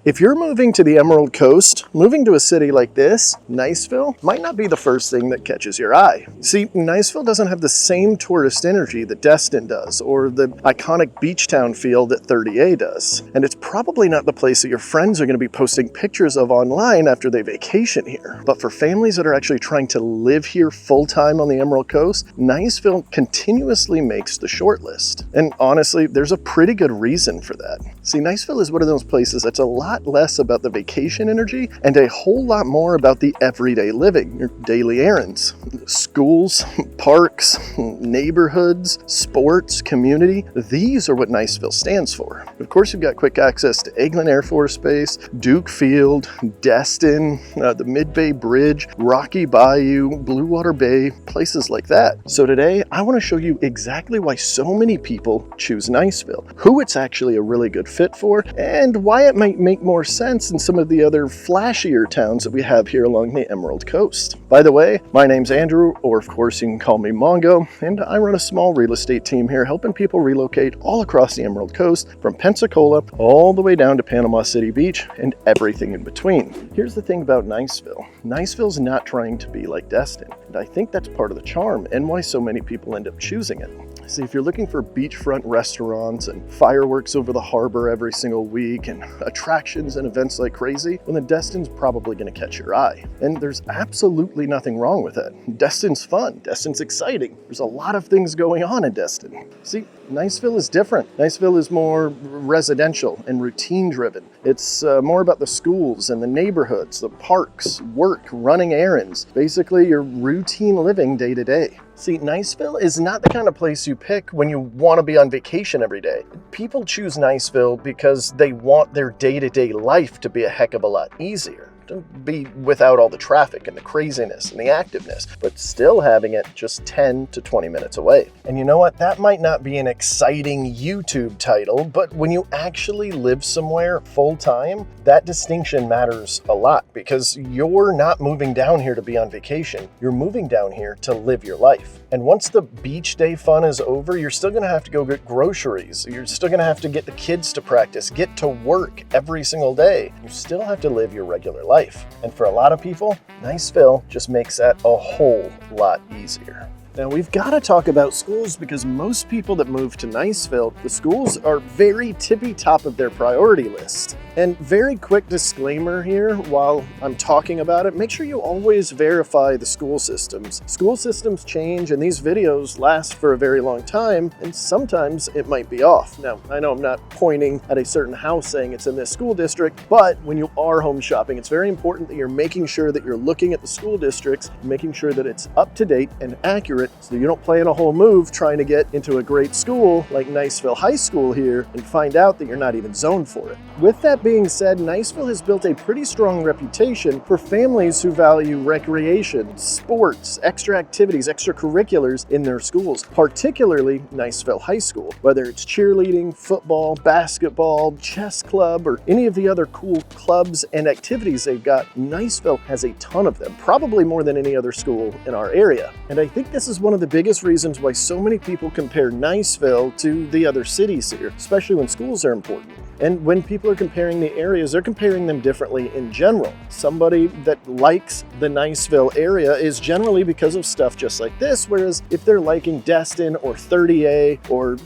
If you're moving to the Emerald Coast, moving to a city like this, Niceville, might not be the first thing that catches your eye. See, Niceville doesn't have the same tourist energy that Destin does, or the iconic beach town feel that 30A does. And it's probably not the place that your friends are going to be posting pictures of online after they vacation here. But for families that are actually trying to live here full-time on the Emerald Coast, Niceville continuously makes the shortlist. And honestly, there's a pretty good reason for that. See, Niceville is one of those places that's a lot less about the vacation energy and a whole lot more about the everyday living, your daily errands, schools, parks, neighborhoods, sports, community. These are what Niceville stands for. Of course, you've got quick access to Eglin Air Force Base, Duke Field, Destin, the Mid-Bay Bridge, Rocky Bayou, Blue Water Bay, places like that. So today, I want to show you exactly why so many people choose Niceville, who it's actually a really good fit for, and why it might make more sense than some of the other flashier towns that we have here along the Emerald Coast. By the way, my name's Andrew, or of course you can call me Mongo, and I run a small real estate team here helping people relocate all across the Emerald Coast from Pensacola all the way down to Panama City Beach and everything in between. Here's the thing about Niceville. Niceville's not trying to be like Destin, and I think that's part of the charm and why so many people end up choosing it. See, if you're looking for beachfront restaurants and fireworks over the harbor every single week and attractions and events like crazy, well then Destin's probably going to catch your eye. And there's absolutely nothing wrong with it. Destin's fun. Destin's exciting. There's a lot of things going on in Destin. See, Niceville is different. Niceville is more residential and routine driven. It's more about the schools and the neighborhoods, the parks, work, running errands, basically your routine living day to day. See, Niceville is not the kind of place you pick when you want to be on vacation every day. People choose Niceville because they want their day-to-day life to be a heck of a lot easier. To be without all the traffic and the craziness and the activeness, but still having it just 10 to 20 minutes away. And you know what? That might not be an exciting YouTube title, but when you actually live somewhere full time, that distinction matters a lot because you're not moving down here to be on vacation. You're moving down here to live your life. And once the beach day fun is over, you're still gonna have to go get groceries. You're still gonna have to get the kids to practice, get to work every single day. You still have to live your regular life. And for a lot of people, Niceville just makes that a whole lot easier. Now we've got to talk about schools because most people that move to Niceville, the schools are very tippy top of their priority list. And very quick disclaimer here while I'm talking about it, make sure you always verify the school systems. School systems change and these videos last for a very long time and sometimes it might be off. Now, I know I'm not pointing at a certain house saying it's in this school district, but when you are home shopping, it's very important that you're making sure that you're looking at the school districts, making sure that it's up to date and accurate so you don't plan a whole move trying to get into a great school like Niceville High School here and find out that you're not even zoned for it. With that being said, Niceville has built a pretty strong reputation for families who value recreation, sports, extra activities, extracurriculars in their schools, particularly Niceville High School. Whether it's cheerleading, football, basketball, chess club, or any of the other cool clubs and activities they've got, Niceville has a ton of them, probably more than any other school in our area. And I think this is one of the biggest reasons why so many people compare Niceville to the other cities here, especially when schools are important. And when people are comparing the areas, they're comparing them differently in general. Somebody that likes the Niceville area is generally because of stuff just like this, whereas if they're liking Destin or 30A or,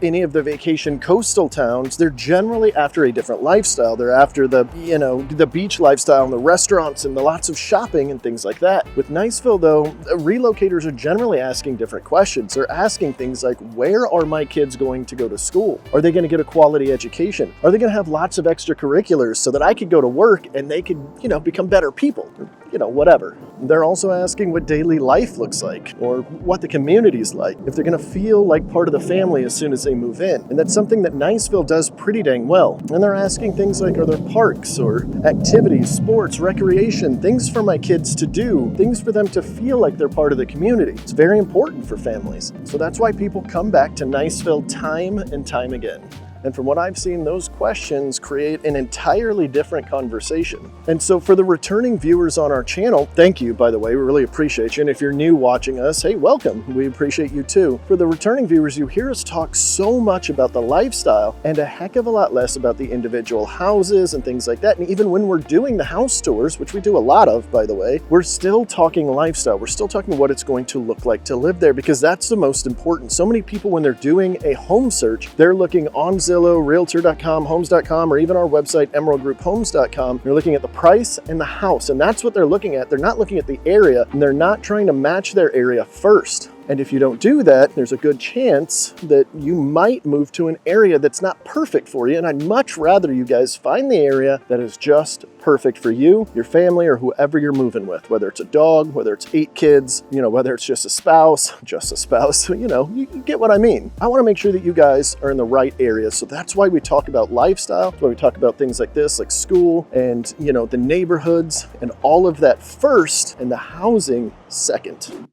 any of the vacation coastal towns, they're generally after a different lifestyle. They're after the beach lifestyle and the restaurants and the lots of shopping and things like that. With Niceville though, relocators are generally asking different questions. They're asking things like, where are my kids going to go to school? Are they going to get a quality education? Are they going to have lots of extracurriculars so that I could go to work and they could, become better people? Whatever. They're also asking what daily life looks like or what the community's like, if they're going to feel like part of the family as soon as they move in. And that's something that Niceville does pretty dang well. And they're asking things like, are there parks or activities, sports, recreation, things for my kids to do, things for them to feel like they're part of the community. It's very important for families. So that's why people come back to Niceville time and time again. And from what I've seen, those questions create an entirely different conversation. And so for the returning viewers on our channel, thank you, by the way, we really appreciate you. And if you're new watching us, hey, welcome. We appreciate you too. For the returning viewers, you hear us talk so much about the lifestyle and a heck of a lot less about the individual houses and things like that. And even when we're doing the house tours, which we do a lot of, by the way, we're still talking lifestyle. We're still talking what it's going to look like to live there, because that's the most important. So many people, when they're doing a home search, they're looking on Zillow, Realtor.com, Homes.com, or even our website, EmeraldGroupHomes.com. They're looking at the price and the house, and that's what they're looking at. They're not looking at the area, and they're not trying to match their area first. And if you don't do that, there's a good chance that you might move to an area that's not perfect for you. And I'd much rather you guys find the area that is just perfect for you, your family, or whoever you're moving with, whether it's a dog, whether it's 8 kids, whether it's just a spouse, you get what I mean. I want to make sure that you guys are in the right area. So that's why we talk about lifestyle, that's why we talk about things like this, like school and, the neighborhoods and all of that first, and the housing second.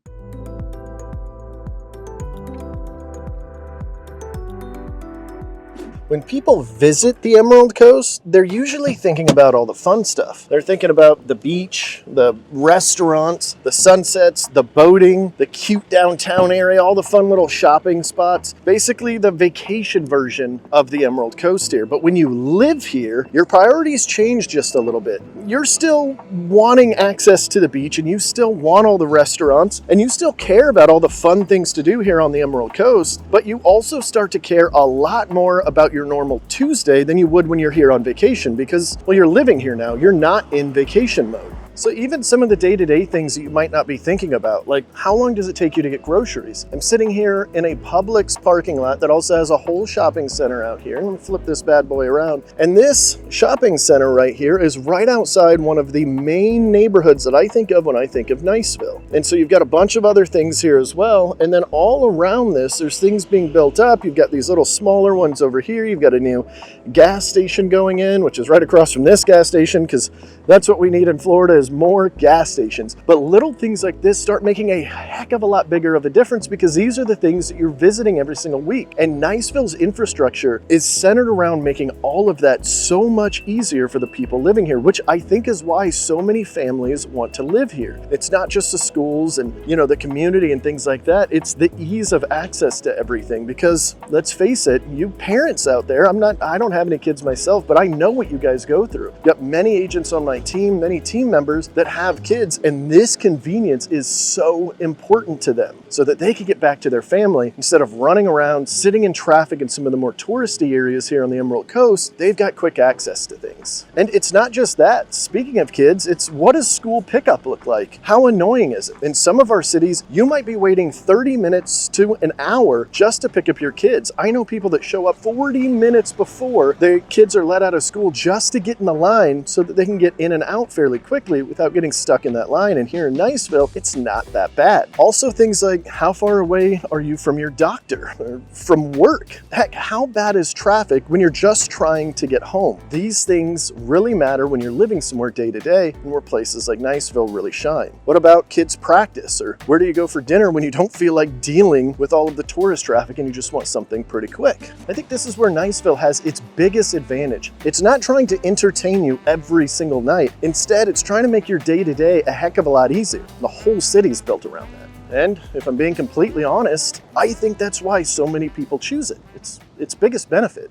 When people visit the Emerald Coast, they're usually thinking about all the fun stuff. They're thinking about the beach, the restaurants, the sunsets, the boating, the cute downtown area, all the fun little shopping spots. Basically the vacation version of the Emerald Coast here. But when you live here, your priorities change just a little bit. You're still wanting access to the beach, and you still want all the restaurants, and you still care about all the fun things to do here on the Emerald Coast, but you also start to care a lot more about your normal Tuesday than you would when you're here on vacation, because, well, you're living here now. You're not in vacation mode. So even some of the day-to-day things that you might not be thinking about, like how long does it take you to get groceries? I'm sitting here in a Publix parking lot that also has a whole shopping center out here. I'm gonna flip this bad boy around. And this shopping center right here is right outside one of the main neighborhoods that I think of when I think of Niceville. And so you've got a bunch of other things here as well. And then all around this, there's things being built up. You've got these little smaller ones over here. You've got a new gas station going in, which is right across from this gas station, because that's what we need in Florida, is more gas stations. But little things like this start making a heck of a lot bigger of a difference, because these are the things that you're visiting every single week. And Niceville's infrastructure is centered around making all of that so much easier for the people living here, which I think is why so many families want to live here. It's not just the schools and, the community and things like that. It's the ease of access to everything, because let's face it, you parents out there, I don't have any kids myself, but I know what you guys go through. You've got many agents on my team, many team members that have kids, and this convenience is so important to them, so that they can get back to their family instead of running around, sitting in traffic in some of the more touristy areas here on the Emerald Coast. They've got quick access to things. And it's not just that. Speaking of kids, it's what does school pickup look like? How annoying is it? In some of our cities, you might be waiting 30 minutes to an hour just to pick up your kids. I know people that show up 40 minutes before their kids are let out of school just to get in the line so that they can get in and out fairly quickly without getting stuck in that line. And here in Niceville, it's not that bad. Also, things like how far away are you from your doctor or from work? Heck, how bad is traffic when you're just trying to get home? These things really matter when you're living somewhere day to day, and where places like Niceville really shine. What about kids' practice, or where do you go for dinner when you don't feel like dealing with all of the tourist traffic and you just want something pretty quick? I think this is where Niceville has its biggest advantage. It's not trying to entertain you every single night. Instead, it's trying to make your day-to-day a heck of a lot easier. The whole city's built around that. And if I'm being completely honest, I think that's why so many people choose it. It's its biggest benefit.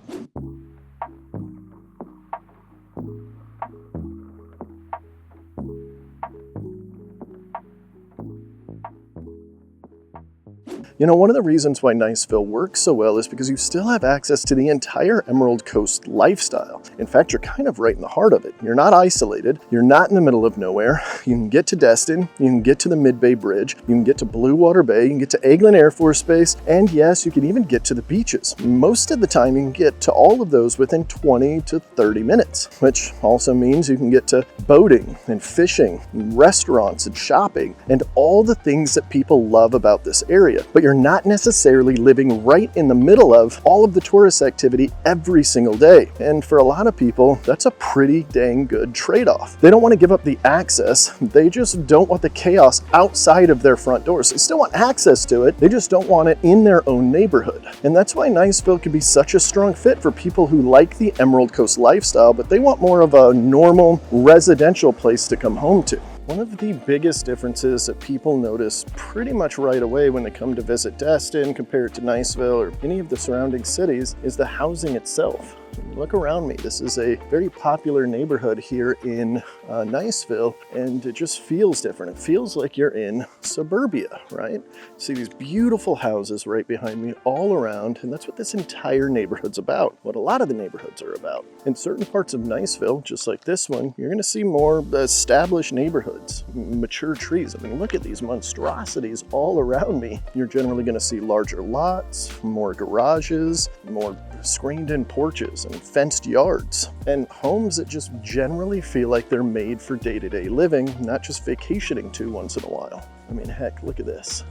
One of the reasons why Niceville works so well is because you still have access to the entire Emerald Coast lifestyle. In fact, you're kind of right in the heart of it. You're not isolated. You're not in the middle of nowhere. You can get to Destin. You can get to the Mid-Bay Bridge. You can get to Blue Water Bay. You can get to Eglin Air Force Base. And yes, you can even get to the beaches. Most of the time, you can get to all of those within 20 to 30 minutes, which also means you can get to boating and fishing, and restaurants and shopping, and all the things that people love about this area. But you're not necessarily living right in the middle of all of the tourist activity every single day. And for a lot of people, that's a pretty dang good trade-off. They don't want to give up the access, they just don't want the chaos outside of their front doors. They still want access to it, they just don't want it in their own neighborhood. And that's why Niceville can be such a strong fit for people who like the Emerald Coast lifestyle, but they want more of a normal residential place to come home to. One of the biggest differences that people notice pretty much right away when they come to visit Destin compared to Niceville or any of the surrounding cities is the housing itself. Look around me. This is a very popular neighborhood here in Niceville, and it just feels different. It feels like you're in suburbia, right? See these beautiful houses right behind me all around, and that's what this entire neighborhood's about, what a lot of the neighborhoods are about. In certain parts of Niceville, just like this one, you're going to see more established neighborhoods, mature trees. I mean, look at these monstrosities all around me. You're generally going to see larger lots, more garages, more screened-in porches and fenced yards, and homes that just generally feel like they're made for day-to-day living, not just vacationing to once in a while. I mean, heck, look at this.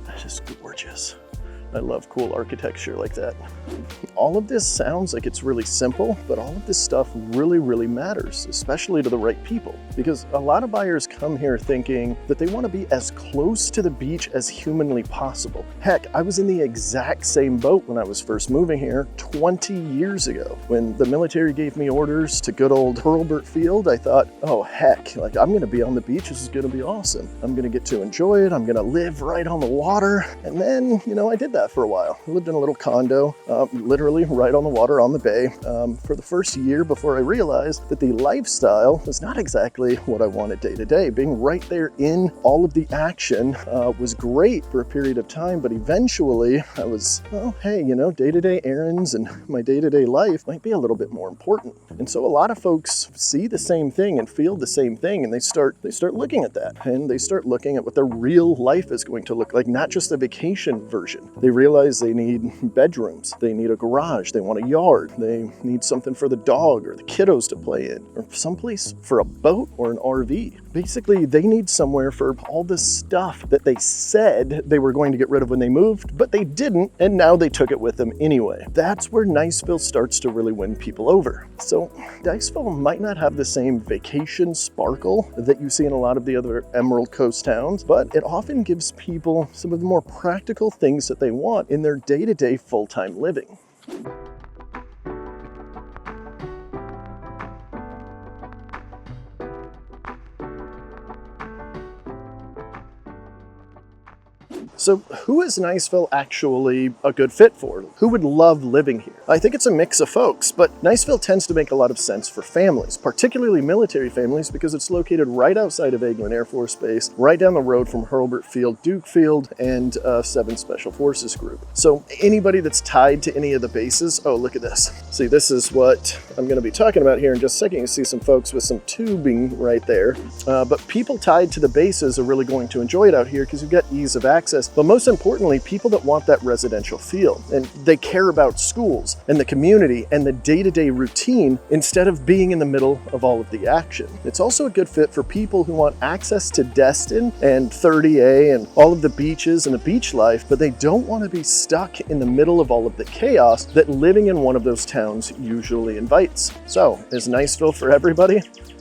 That is gorgeous. I love cool architecture like that. All of this sounds like it's really simple, but all of this stuff really matters, especially to the right people. Because a lot of buyers come here thinking that they want to be as close to the beach as humanly possible. Heck, I was in the exact same boat when I was first moving here 20 years ago. When the military gave me orders to good old Hurlburt Field, I thought, oh heck, like I'm gonna be on the beach, this is gonna be awesome. I'm gonna get to enjoy it, I'm gonna live right on the water. And then, you know, I did that for a while. I lived in a little condo, literally right on the water on the bay, for the first year before I realized that the lifestyle was not exactly what I wanted day to day. Being right there in all of the action was great for a period of time, but eventually I was, well, hey, you know, day-to-day errands and my day-to-day life might be a little bit more important. And so a lot of folks see the same thing and feel the same thing, and they start looking at that, and they start looking at what their real life is going to look like, not just the vacation version. They realize they need bedrooms, they need a garage, they want a yard, they need something for the dog or the kiddos to play in, or someplace for a boat or an RV. Basically, they need somewhere for all the stuff that they said they were going to get rid of when they moved, but they didn't, and now they took it with them anyway. That's where Niceville starts to really win people over. So Niceville might not have the same vacation sparkle that you see in a lot of the other Emerald Coast towns, but it often gives people some of the more practical things that they want in their day-to-day full-time living. So who is Niceville actually a good fit for? Who would love living here? I think it's a mix of folks, but Niceville tends to make a lot of sense for families, particularly military families, because it's located right outside of Eglin Air Force Base, right down the road from Hurlburt Field, Duke Field, and 7th Special Forces Group. So anybody that's tied to any of the bases, oh, look at this. See, this is what I'm going to be talking about here in just a second. You see some folks with some tubing right there, but people tied to the bases are really going to enjoy it out here because you've got ease of access. But most importantly, people that want that residential feel, and they care about schools and the community and the day-to-day routine instead of being in the middle of all of the action. It's also a good fit for people who want access to Destin and 30A and all of the beaches and the beach life, but they don't want to be stuck in the middle of all of the chaos that living in one of those towns usually invites. So, is Niceville for everybody?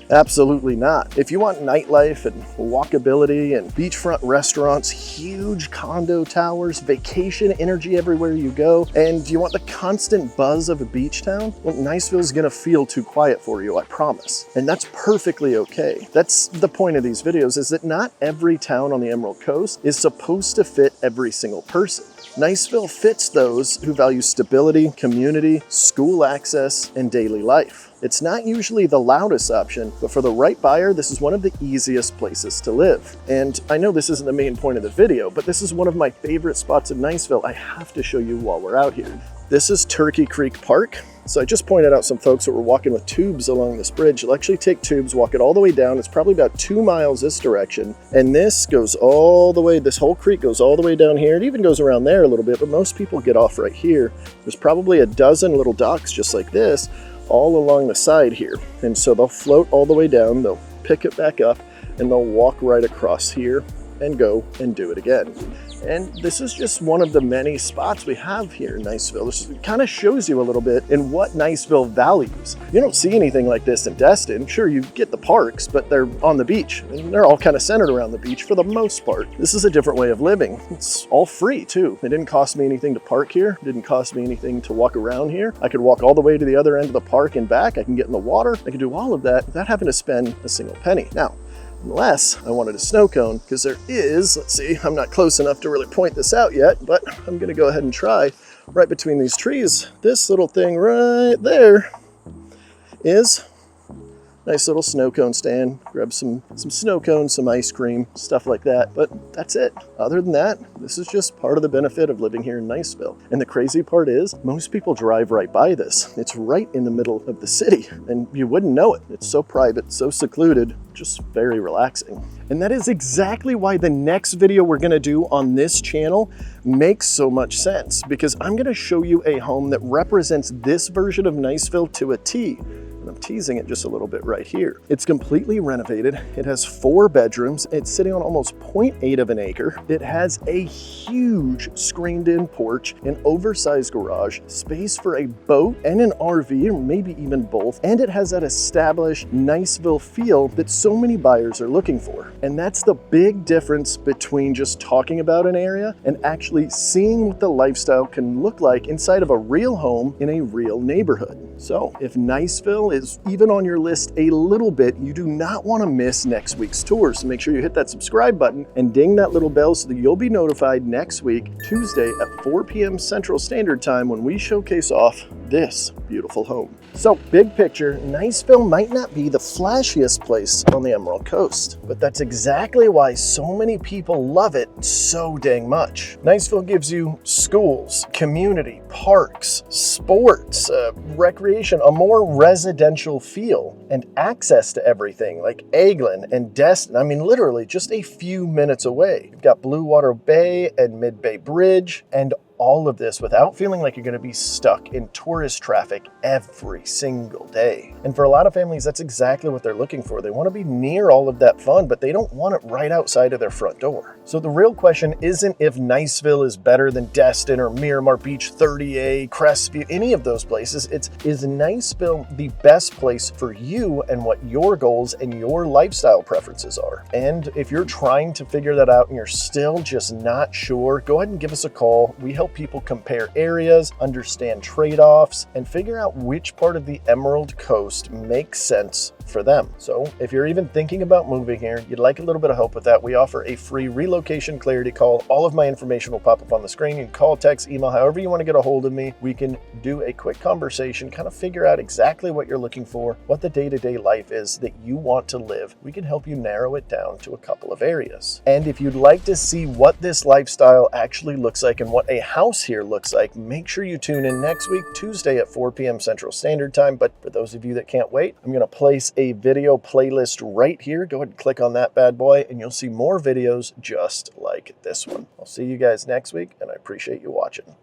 Absolutely not. If you want nightlife and walkability and beachfront restaurants, huge condo towers, vacation energy everywhere you go, and you want the constant buzz of a beach town, well, Niceville's gonna feel too quiet for you, I promise. And that's perfectly okay. That's the point of these videos, is that not every town on the Emerald Coast is supposed to fit every single person. Niceville fits those who value stability, community, school access, and daily life. It's not usually the loudest option, but for the right buyer, this is one of the easiest places to live. And I know this isn't the main point of the video, but this is one of my favorite spots in Niceville I have to show you while we're out here. This is Turkey Creek Park. So I just pointed out some folks that were walking with tubes along this bridge. You'll actually take tubes, walk it all the way down. It's probably about 2 miles this direction. And this goes all the way, this whole creek goes all the way down here. It even goes around there a little bit, but most people get off right here. There's probably a dozen little docks just like this all along the side here. And so they'll float all the way down, they'll pick it back up, and they'll walk right across here and go and do it again. And this is just one of the many spots we have here in Niceville. This kind of shows you a little bit in what Niceville values. You don't see anything like this in Destin. Sure, you get the parks, but they're on the beach, and they're all kind of centered around the beach for the most part. This is a different way of living. It's all free too. It didn't cost me anything to park here. It didn't cost me anything to walk around here. I could walk all the way to the other end of the park and back. I can get in the water. I can do all of that without having to spend a single penny. Now, unless I wanted a snow cone, because there is, let's see, I'm not close enough to really point this out yet, but I'm gonna go ahead and try right between these trees. This little thing right there is nice little snow cone stand. Grab some snow cones, some ice cream, stuff like that. But that's it. Other than that, this is just part of the benefit of living here in Niceville. And the crazy part is, most people drive right by this. It's right in the middle of the city, and you wouldn't know it. It's so private, so secluded, just very relaxing. And that is exactly why the next video we're gonna do on this channel makes so much sense, because I'm gonna show you a home that represents this version of Niceville to a T. And I'm teasing it just a little bit right here. It's completely renovated. It has 4 bedrooms. It's sitting on almost 0.8 of an acre. It has a huge screened-in porch, an oversized garage, space for a boat and an RV, or maybe even both. And it has that established Niceville feel that so many buyers are looking for. And that's the big difference between just talking about an area and actually seeing what the lifestyle can look like inside of a real home in a real neighborhood. So if Niceville is even on your list a little bit, you do not want to miss next week's tour. So make sure you hit that subscribe button and ding that little bell so that you'll be notified next week, Tuesday at 4 p.m. Central Standard Time, when we showcase off this beautiful home. So big picture, Niceville might not be the flashiest place on the Emerald Coast, but that's exactly why so many people love it so dang much. Niceville gives you schools, community, parks, sports, recreation, a more residential feel, and access to everything like Eglin and Destin. I mean, literally just a few minutes away. You've got Blue Water Bay and Mid-Bay Bridge, and all of this without feeling like you're going to be stuck in tourist traffic every single day. And for a lot of families, that's exactly what they're looking for. They want to be near all of that fun, but they don't want it right outside of their front door. So the real question isn't if Niceville is better than Destin or Miramar Beach 30A, Crestview, any of those places. It's, is Niceville the best place for you and what your goals and your lifestyle preferences are? And if you're trying to figure that out and you're still just not sure, go ahead and give us a call. We help people compare areas, understand trade-offs, and figure out which part of the Emerald Coast makes sense for them. So if you're even thinking about moving here, you'd like a little bit of help with that, we offer a free relocation clarity call. All of my information will pop up on the screen. You can call, text, email, however you want to get a hold of me. We can do a quick conversation, kind of figure out exactly what you're looking for, what the day-to-day life is that you want to live. We can help you narrow it down to a couple of areas. And if you'd like to see what this lifestyle actually looks like and what a house here looks like, make sure you tune in next week, Tuesday at 4 p.m. Central Standard Time. But for those of you that can't wait, I'm going to place a video playlist right here. Go ahead and click on that bad boy and you'll see more videos just like this one. I'll see you guys next week, and I appreciate you watching.